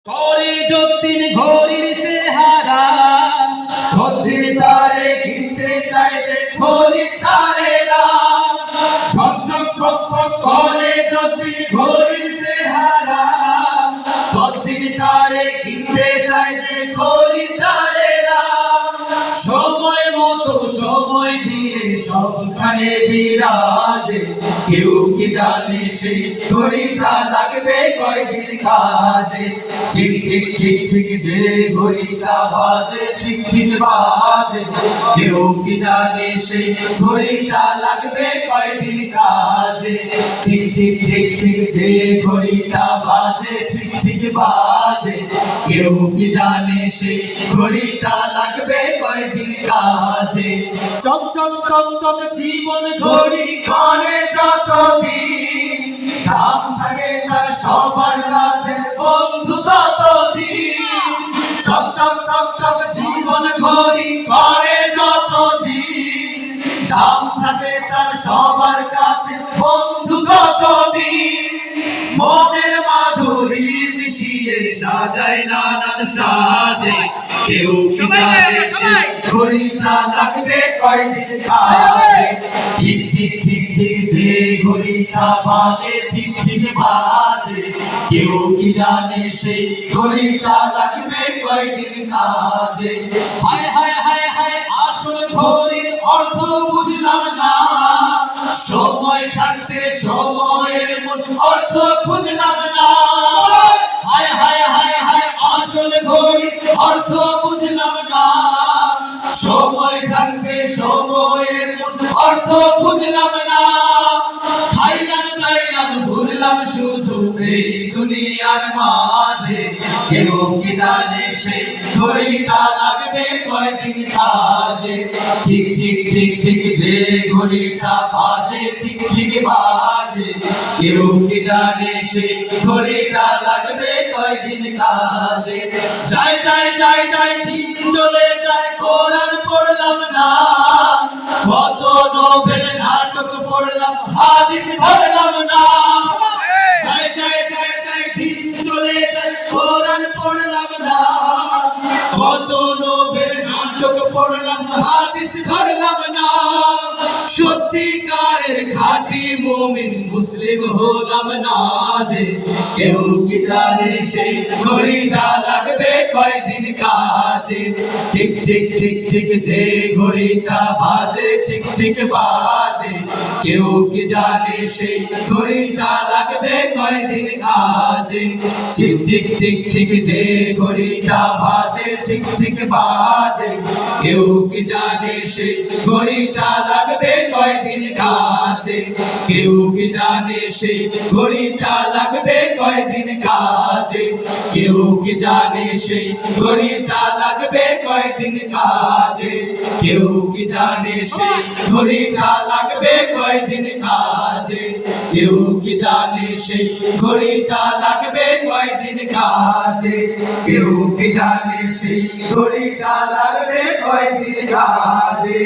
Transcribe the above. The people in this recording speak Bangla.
করে যদ্দিন ঘড়ির চেহারা, তদ্দিন তারে কিনতে চায় যে খরিদ্দারেরা। ঝকঝক ফকফক করে যদ্দিন ঘড়ির চেহারা, তদ্দিন তারে কিনতে চায় যে খরিদ্দারেরা। সময় মতো সময় দিলে সবখানে বিরাজে, কেউ কি জানে সেই ঘড়িটা লাগবে কয়দিন কাজে। ঠিক ঠিক ঠিক ঠিক যে ঘড়িটা বাজে ঠিক ঠিক বাজে, কেউ কি জানে সেই ঘড়িটা লাগবে কয়দিন কাজে। ঠিক ঠিক ঠিক ঠিক যে ঘড়িটা বাজে ঠিক ঠিক বাজে, কেউ কি জানে সেই ঘড়িটা লাগবে কয়দিন কাজে। চক চক টক টক জীবন ঘড়ি করে যতদিন, দাম থাকে তার সবার কাছে বন্ধু ততদিন। চক চক টক টক জীবন ঘড়ি করে যতদিন, দাম থাকে তার সবার কাছে বন্ধু ততদিন। মনের মাধুরী মিশিয়ে সাজায় নানান সাজে, কেউ কি জানে সেই ঘড়িটা লাগবে কয়দিন কাজে। ঠিক ঠিক ঠিক ঠিক যে ঘড়িটা বাজে ঠিক ঠিক বাজে, কেউ কি জানে সেই ঘড়িটা লাগবে কয়দিন কাজে। হায় হায় হায় হায় আসল ঘড়ির অর্থ বুঝলাম না, সময় থাকতে সময়ের মূল অর্থ খুঁজলাম না। হায় হায় হায় হায় আসল ঘড়ির অর্থ বুঝলাম না, সময় থাকতে সময়ের মূল অর্থ খুঁজলাম না। খাইলাম দাইলাম ঘুরলাম শুধু এই দুনিয়ার মাঝে, কেউ কি জানে সেই ঘড়িটা লাগবে কয়দিন কাজে। ঠিক ঠিক ঠিক ঠিক যে ঘড়িটা বাজে ঠিক ঠিক বাজে, কেউ কি জানে সেই ঘড়িটা লাগবে কয়দিন কাজে। যায় যায় যায় যায় দিন চলে যায় কোরআন পড়লাম না, কত নোবেল নাটক পড়লাম হাদিস ধরলাম না। যায় যায় যায় যায় দিন চলে যায় কোরআন পড়লাম না, কত নোবেল নাটক পড়লাম হাদিস ধরলাম না। সত্যিকারের খাঁটি মুমিন মুসলিম হলাম না যে, কেউ কি জানে সেই ঘড়িটা লাগবে কয়দিন কাজে। ঠিক ঠিক ঠিক ঠিক যে ঘড়িটা বাজে ঠিক ঠিক বাজে, কেউ কি জানে সেই ঘড়িটা লাগবে কয়দিন কাজে। ঠিক ঠিক ঠিক ঠিক যে ঘড়িটা বাজে ঠিক ঠিক বাজে, কেউ কি জানে সেই ঘড়িটা লাগবে কয়দিন কাজে। কেউ কি জানে সেই ঘড়িটা লাগবে কয়দিন কাজে। কেউ কি জানে সেই ঘড়িটা লাগবে কয়দিন কাজে। কেউ কি জানে সেই ঘড়িটা লাগবে কয়দিন কাজে। কেউ কি জানে সেই ঘড়িটা লাগবে কয়দিন কাজে। কেউ কি জানে সেই ঘড়িটা লাগবে কয়দিন কাজে।